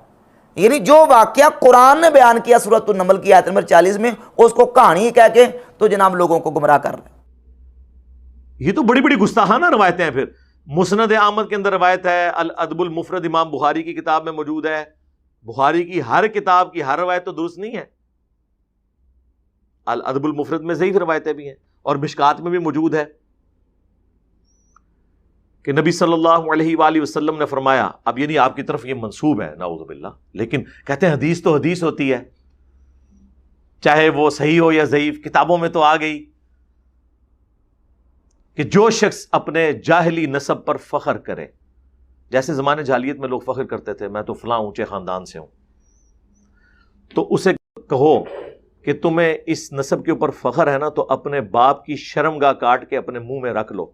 یعنی جو واقعہ قرآن نے بیان کیا سورۃ النمل کی آیت نمبر 40 میں، اس کو کہانی کہہ کے تو جناب لوگوں کو گمراہ کر رہے ہیں۔ یہ تو بڑی بڑی گستاخانہ روایتیں ہیں۔ پھر مسند احمد کے اندر روایت ہے، الادب المفرد امام بخاری کی کتاب میں موجود ہے، بخاری کی ہر کتاب کی ہر روایت تو درست نہیں ہے، الادب المفرد میں ضعیف روایتیں بھی ہیں، اور مشکات میں بھی موجود ہے کہ نبی صلی اللہ علیہ وآلہ وسلم نے فرمایا، اب یہ نہیں آپ کی طرف یہ منسوب ہے نعوذ باللہ، لیکن کہتے ہیں حدیث تو حدیث ہوتی ہے، چاہے وہ صحیح ہو یا ضعیف، کتابوں میں تو آ گئی کہ جو شخص اپنے جاہلی نسب پر فخر کرے، جیسے زمانے جاہلیت میں لوگ فخر کرتے تھے میں تو فلاں اونچے خاندان سے ہوں، تو اسے کہو کہ تمہیں اس نسب کے اوپر فخر ہے نا تو اپنے باپ کی شرمگاہ کاٹ کے اپنے منہ میں رکھ لو۔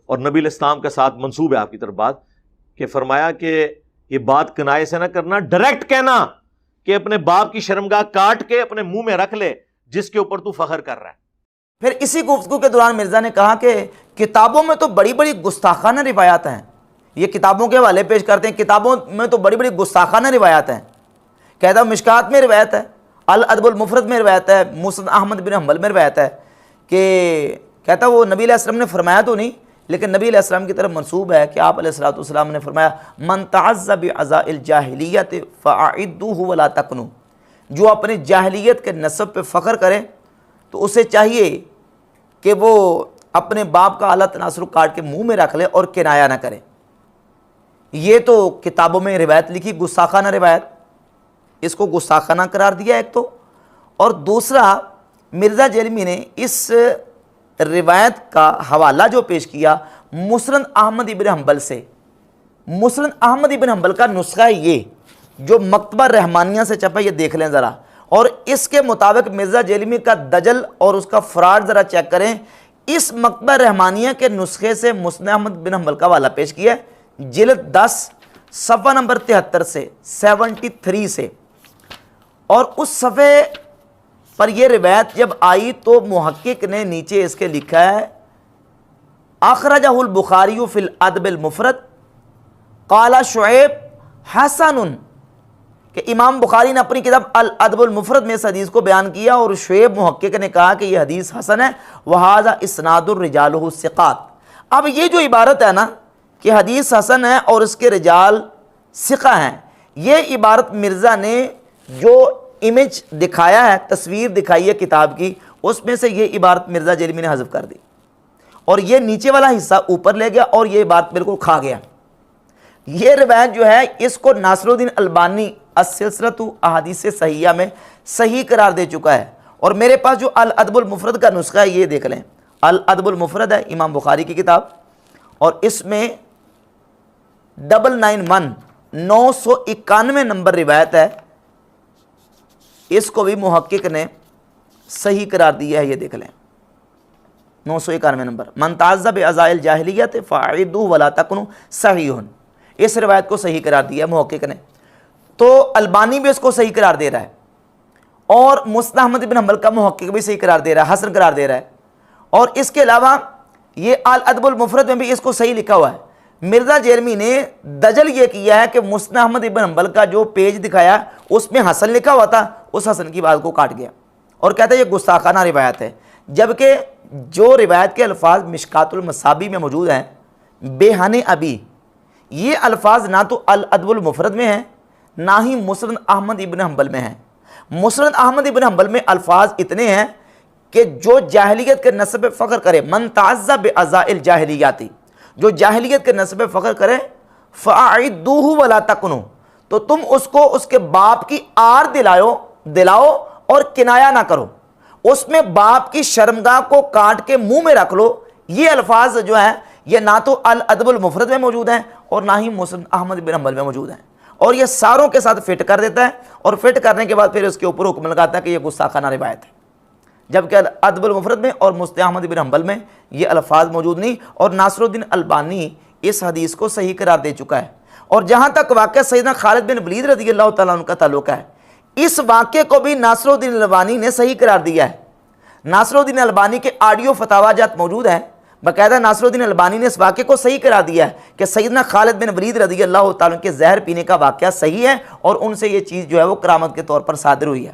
اور نبی علیہ السلام کے ساتھ منسوب ہے آپ کی طرف بات کہ فرمایا کہ یہ بات کنائے سے نہ کرنا، ڈائریکٹ کہنا کہ اپنے باپ کی شرمگاہ کاٹ کے اپنے منہ میں رکھ لے جس کے اوپر تو فخر کر رہا ہے۔ پھر اسی گفتگو کے دوران مرزا نے کہا کہ کتابوں میں تو بڑی بڑی گستاخانہ روایات ہیں، یہ کتابوں کے حوالے پیش کرتے ہیں، کتابوں میں تو بڑی بڑی گستاخانہ روایات ہیں۔ کہتا ہوں مشکات میں روایت ہے، الادب المفرد میں روایت ہے، مسند احمد بن حنبل میں روایت ہے کہ کہتا وہ نبی علیہ السلام نے فرمایا تو نہیں، لیکن نبی علیہ السلام کی طرف منسوب ہے کہ آپ علیہ السلام نے فرمایا من تعزّ بعزاء الجاہلیت فاعدوہ ولا تکنوا، جو اپنے جاہلیت کے نسب پہ فخر کرے تو اسے چاہیے کہ وہ اپنے باپ کا اعلیٰ تناسل کاٹ کے منہ میں رکھ لے اور کنایا نہ کرے۔ یہ تو کتابوں میں روایت لکھی، گستاخانہ روایت، اس کو گستاخانہ قرار دیا ایک تو، اور دوسرا مرزا جیلمی نے اس روایت کا حوالہ جو پیش کیا مسند احمد ابن حنبل سے۔ مسند احمد ابن حنبل کا نسخہ یہ جو مکتبہ رحمانیہ سے چھپا، یہ دیکھ لیں ذرا، اور اس کے مطابق مرزا جیلمی کا دجل اور اس کا فراڈ ذرا چیک کریں۔ اس مکتبہ رحمانیہ کے نسخے سے مسند احمد بن حنبل کا حوالہ پیش کیا ہے، جلد 10 صفحہ نمبر 73 سے 73 سے، اور اس صفحے پر یہ روایت جب آئی تو محقق نے نیچے اس کے لکھا ہے اخرجہ البخاری فی الادب المفرد قال شعیب حسن، کہ امام بخاری نے اپنی کتاب الادب المفرد میں اس حدیث کو بیان کیا اور شعیب محقق نے کہا کہ یہ حدیث حسن ہے، وہذا اسناد الرجالہ الثقات۔ اب یہ جو عبارت ہے نا کہ حدیث حسن ہے اور اس کے رجال ثقہ ہیں، یہ عبارت مرزا نے جو امیج دکھایا ہے، تصویر دکھائی ہے کتاب کی، اس میں سے یہ عبارت مرزا جیلمی نے حذف کر دی، اور یہ نیچے والا حصہ اوپر لے گیا اور یہ بات بالکل کھا گیا۔ یہ روایت جو ہے اس کو ناصر الدین البانی السلسلۃ احادیث صحیحہ میں صحیح قرار دے چکا ہے، اور میرے پاس جو الادب المفرد کا نسخہ ہے یہ دیکھ لیں، الادب المفرد ہے امام بخاری کی کتاب، اور اس میں 991 نمبر روایت ہے، اس کو بھی محقق نے صحیح قرار دیا ہے، یہ دیکھ لیں 991 نمبر، من تعزّ بعزاء الجاہلیت فاعدوہ ولا تکنوا صحیح، اس روایت کو صحیح قرار دیا ہے محقق نے، تو البانی بھی اس کو صحیح قرار دے رہا ہے، اور مسند احمد بن حنبل کا محقق بھی صحیح قرار دے رہا ہے، حسن قرار دے رہا ہے، اور اس کے علاوہ یہ الادب المفرد میں بھی اس کو صحیح لکھا ہوا ہے۔ مرزا جیلمی نے دجل یہ کیا ہے کہ مسند احمد بن حنبل کا جو پیج دکھایا اس میں حسن لکھا ہوا تھا، اس حسن کی بات کو کاٹ گیا اور کہتا ہے یہ گستاخانہ روایت ہے، جبکہ جو روایت کے الفاظ مشکات المصابیح میں موجود ہیں بیہن ابی، یہ الفاظ نہ تو الادب المفرد میں ہیں نہ ہی مسند احمد ابن حنبل میں ہیں۔ مسند احمد ابن حنبل میں الفاظ اتنے ہیں کہ جو جاہلیت کے نسب پہ فخر کرے، من تعزّ بعزاء الجاہلیات، جو جاہلیت کے نسب پہ فخر کرے، فاعدوہ ولا تکنوا، تو تم اس کو اس کے باپ کی آر دلاؤ اور کنایا نہ کرو، اس میں باپ کی شرمگاہ کو کاٹ کے منہ میں رکھ لو۔ یہ الفاظ جو ہیں یہ نہ تو الادب المفرد میں موجود ہیں اور نہ ہی مسند احمد بن حنبل میں موجود ہیں، اور یہ ساروں کے ساتھ فٹ کر دیتا ہے، اور فٹ کرنے کے بعد پھر اس کے اوپر حکم لگاتا ہے کہ یہ گستاخانہ روایت ہے، جبکہ الادب المفرد میں اور مسند احمد بن حنبل میں یہ الفاظ موجود نہیں، اور ناصر الدین البانی اس حدیث کو صحیح قرار دے چکا ہے۔ اور جہاں تک واقعہ سیدنا خالد بن ولید رضی اللہ تعالیٰ عنہ کا تعلق ہے، اس واقعے کو بھی ناصر الدین البانی نے صحیح قرار دیا ہے۔ ناصر الدین البانی کے آڈیو فتاوی جات موجود ہیں، باقاعدہ ناصر الدین البانی نے اس واقعے کو صحیح قرار دیا ہے کہ سیدنا خالد بن ولید رضی اللہ تعالیٰ کے زہر پینے کا واقعہ صحیح ہے، اور ان سے یہ چیز جو ہے وہ کرامت کے طور پر صادر ہوئی ہے۔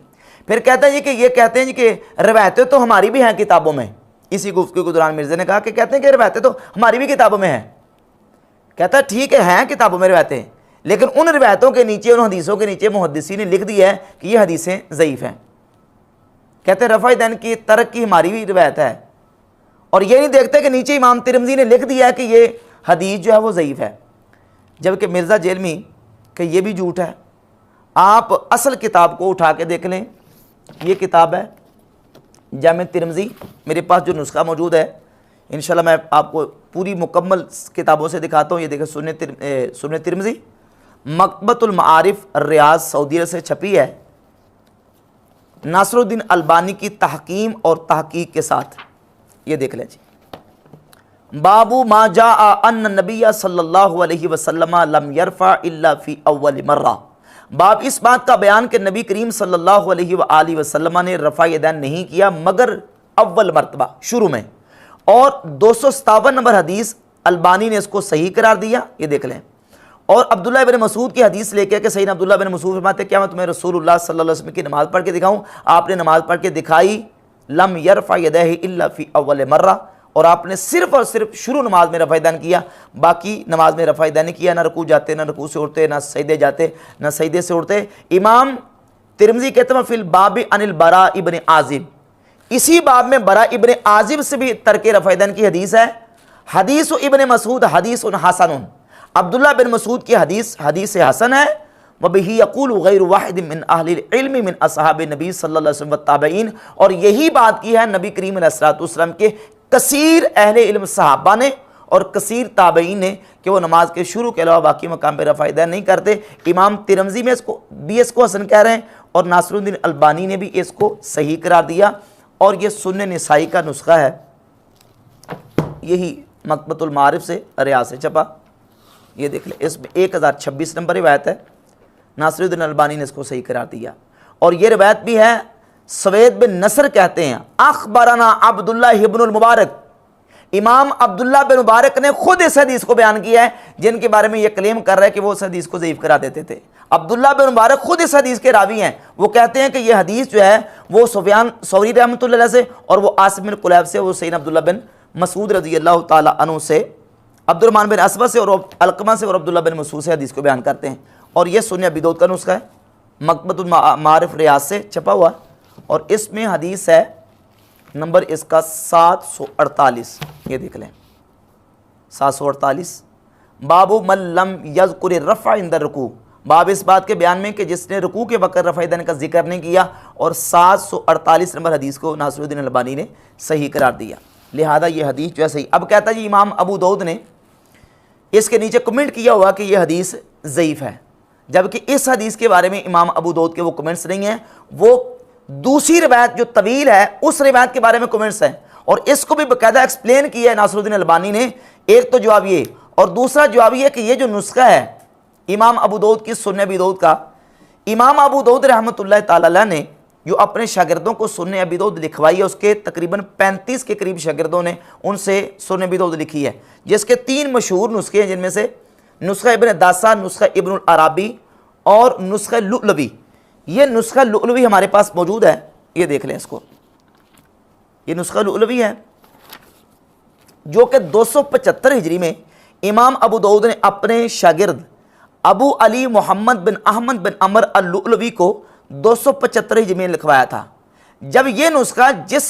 پھر کہتا ہے کہ یہ کہتے ہیں کہ روایتیں تو ہماری بھی ہیں کتابوں میں، اسی گفتگو کے دوران مرزا نے کہا کہ کہتے ہیں کہ روایتیں تو ہماری بھی کتابوں میں ہیں۔ کہتا ہے ٹھیک ہے، ہیں کتابوں میں روایتیں، لیکن ان روایتوں کے نیچے، ان حدیثوں کے نیچے محدثین نے لکھ دیا ہے کہ یہ حدیثیں ضعیف ہیں۔ کہتے ہیں رفع دین کی ترک کی ہماری بھی روایت ہے، اور یہ نہیں دیکھتے کہ نیچے امام ترمذی نے لکھ دیا ہے کہ یہ حدیث جو ہے وہ ضعیف ہے، جبکہ مرزا جیلمی کہ یہ بھی جھوٹ ہے۔ آپ اصل کتاب کو اٹھا کے دیکھ لیں، یہ کتاب ہے جامع ترمذی، میرے پاس جو نسخہ موجود ہے انشاءاللہ میں آپ کو پوری مکمل کتابوں سے دکھاتا ہوں۔ یہ دیکھیں سنن ترمذی، مکتبۃ المعارف ریاض سعودی عرب سے چھپی ہے، ناصر الدین البانی کی تحکیم اور تحقیق کے ساتھ، یہ دیکھ لیں جی۔ بابو ما جاء ان نبی صلی اللہ علیہ وسلم لم یرفع الا فی اول مرہ، باب اس بات کا بیان کہ نبی کریم صلی اللہ علیہ وآلہ وسلم نے رفع یدین نہیں کیا مگر اول مرتبہ، شروع میں، اور 257 نمبر حدیث البانی نے اس کو صحیح قرار دیا، یہ دیکھ لیں۔ اور عبداللہ ابن مسعود کی حدیث لے کے کہ سیدنا عبداللہ ابن مسعود فرماتے ہیں کیا میں تمہیں رسول اللہ صلی اللہ علیہ وسلم کی نماز پڑھ کے دکھاؤں؟ آپ نے نماز پڑھ کے دکھائی، لم یرفع یدہ الا فی اول مرہ، اور آپ نے صرف اور صرف شروع نماز میں رفع یدین کیا، باقی نماز میں رفع یدین نہیں کیا، نہ رکوع جاتے، نہ رکوع سے اٹھتے، نہ سجدے جاتے، نہ سجدے سے اٹھتے۔ امام ترمذی کہتے ہیں فی الباب عن البراء ابن عازب، اسی باب میں براء ابن عازب سے بھی ترک رفع یدین کی حدیث ہے۔ حدیث ابن مسعود حدیث حسن، عبداللہ بن مسعود کی حدیث حسن ہے۔ وَبِهِ يَقُولُ غَيْرُ وَاحِدٍ مِّنْ أَهْلِ الْعِلْمِ مِنْ أَصْحَابِ النَّبِي صلی اللہ علیہ وسلم والتابعین، اور یہی بات کی ہے نبی کریم علیہ السلام کے کثیر اہل علم صحابہ نے اور کثیر تابعین نے کہ وہ نماز کے شروع کے علاوہ باقی مقام پہ رفع یدین نہیں کرتے۔ امام ترمذی میں اس کو حسن کہہ رہے ہیں، اور ناصر الدین البانی نے بھی اس کو صحیح قرار دیا، اور یہ سنن نسائی کا نسخہ ہے، یہی مکتبۃ المعارف سے ریاض سے چھپا، یہ دیکھ لیں، اس میں 1026 نمبر روایت ہے، ناصر الدین البانی نے اس کو صحیح قرار دیا۔ اور یہ روایت بھی ہے، سوید بن نصر کہتے ہیں اخبرنا عبداللہ ابن المبارک، امام عبداللہ بن مبارک نے خود اس حدیث کو بیان کیا ہے، جن کے بارے میں یہ کلیم کر رہا ہے کہ وہ اس حدیث کو ضعیف قرار دیتے تھے۔ عبداللہ بن مبارک خود اس حدیث کے راوی ہیں، وہ کہتے ہیں کہ یہ حدیث جو ہے وہ سفیان ثوری رحمۃ اللہ علیہ سے، اور وہ عاصم بن قلیب سے، وہ سیدنا عبداللہ بن مسعود رضی اللہ تعالی عنہ سے، عبد الرحمن بن اسود سے، اور علقمہ سے، اور عبداللہ بن مسعود سے حدیث کو بیان کرتے ہیں۔ اور یہ سنن ابی داؤد کا نسخہ ہے، مکتبۃ المعارف ریاض سے چھپا ہوا، اور اس میں حدیث ہے نمبر اس کا 748، یہ دیکھ لیں 748، باب من لم یذکر الرفع عند الرکوع، باب اس بات کے بیان میں کہ جس نے رکوع کے وقت رفع یدین کا ذکر نہیں کیا، اور 748 نمبر حدیث کو ناصر الدین البانی نے صحیح قرار دیا، لہذا یہ حدیث جو ہے صحیح۔ اب کہتا ہے جی امام ابو داؤد نے اس کے نیچے کمنٹ کیا ہوا کہ یہ حدیث ضعیف ہے، جبکہ اس حدیث کے بارے میں امام ابو داؤد کے وہ کمنٹس نہیں ہیں، وہ دوسری روایت جو طویل ہے اس روایت کے بارے میں کمنٹس ہیں، اور اس کو بھی باقاعدہ ایکسپلین کیا ہے ناصر الدین البانی نے۔ ایک تو جواب یہ، اور دوسرا جواب یہ کہ یہ جو نسخہ ہے امام ابو داؤد کی سنن ابی داؤد کا، امام ابو داؤد رحمۃ اللہ تعالی علیہ نے جو اپنے شاگردوں کو سنن ابی داؤد لکھوائی ہے، اس کے تقریباً 35 کے قریب شاگردوں نے ان سے سنن ابی داؤد لکھی ہے، جس کے 3 مشہور نسخے ہیں، جن میں سے نسخہ ابن داسہ، نسخہ ابن العرابی، اور نسخہ لؤلؤی۔ یہ نسخہ لؤلؤی ہمارے پاس موجود ہے، یہ دیکھ لیں اس کو، یہ نسخہ لؤلؤی ہے جو کہ 275 ہجری میں امام ابو داؤد نے اپنے شاگرد ابو علی محمد بن احمد بن عمر اللؤلؤی کو 275 ہجری میں لکھوایا تھا۔ جب یہ نسخہ جس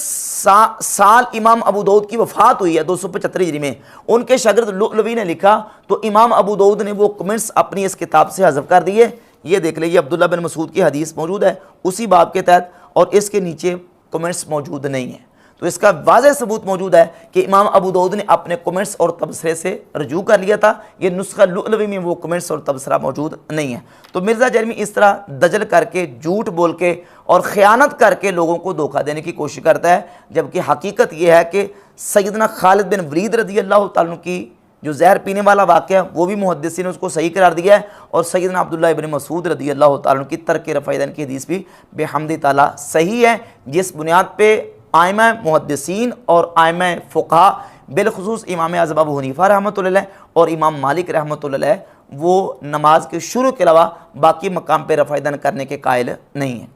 سال امام ابو داؤد کی وفات ہوئی ہے 275 ہجری میں، ان کے شاگرد لؤلؤی نے لکھا، تو امام ابو داؤد نے وہ کمنٹس اپنی اس کتاب سے حذف کر دیے۔ یہ دیکھ لیں، یہ عبداللہ بن مسعود کی حدیث موجود ہے اسی باب کے تحت، اور اس کے نیچے کمنٹس موجود نہیں ہیں، تو اس کا واضح ثبوت موجود ہے کہ امام ابو داؤد نے اپنے کمنٹس اور تبصرے سے رجوع کر لیا تھا۔ یہ نسخہ لؤلؤی میں وہ کمنٹس اور تبصرہ موجود نہیں ہے۔ تو مرزا جرمی اس طرح دجل کر کے، جھوٹ بول کے اور خیانت کر کے لوگوں کو دھوکہ دینے کی کوشش کرتا ہے، جبکہ حقیقت یہ ہے کہ سیدنا خالد بن ولید رضی اللہ تعالیٰ عنہ کی جو زہر پینے والا واقعہ ہے وہ بھی محدثین نے اس کو صحیح قرار دیا ہے، اور سیدنا عبداللہ ابن مسعود رضی اللہ تعالیٰ عنہ کی ترک رفع یدین کی حدیث بھی بحمد تعالیٰ صحیح ہے، جس بنیاد پہ ائمہ محدثین اور ائمہ فقہا، بالخصوص امام اعظم ابو حنیفہ رحمۃ اللہ علیہ اور امام مالک رحمۃ اللہ علیہ، وہ نماز کے شروع کے علاوہ باقی مقام پہ رفع یدین کرنے کے قائل نہیں ہیں۔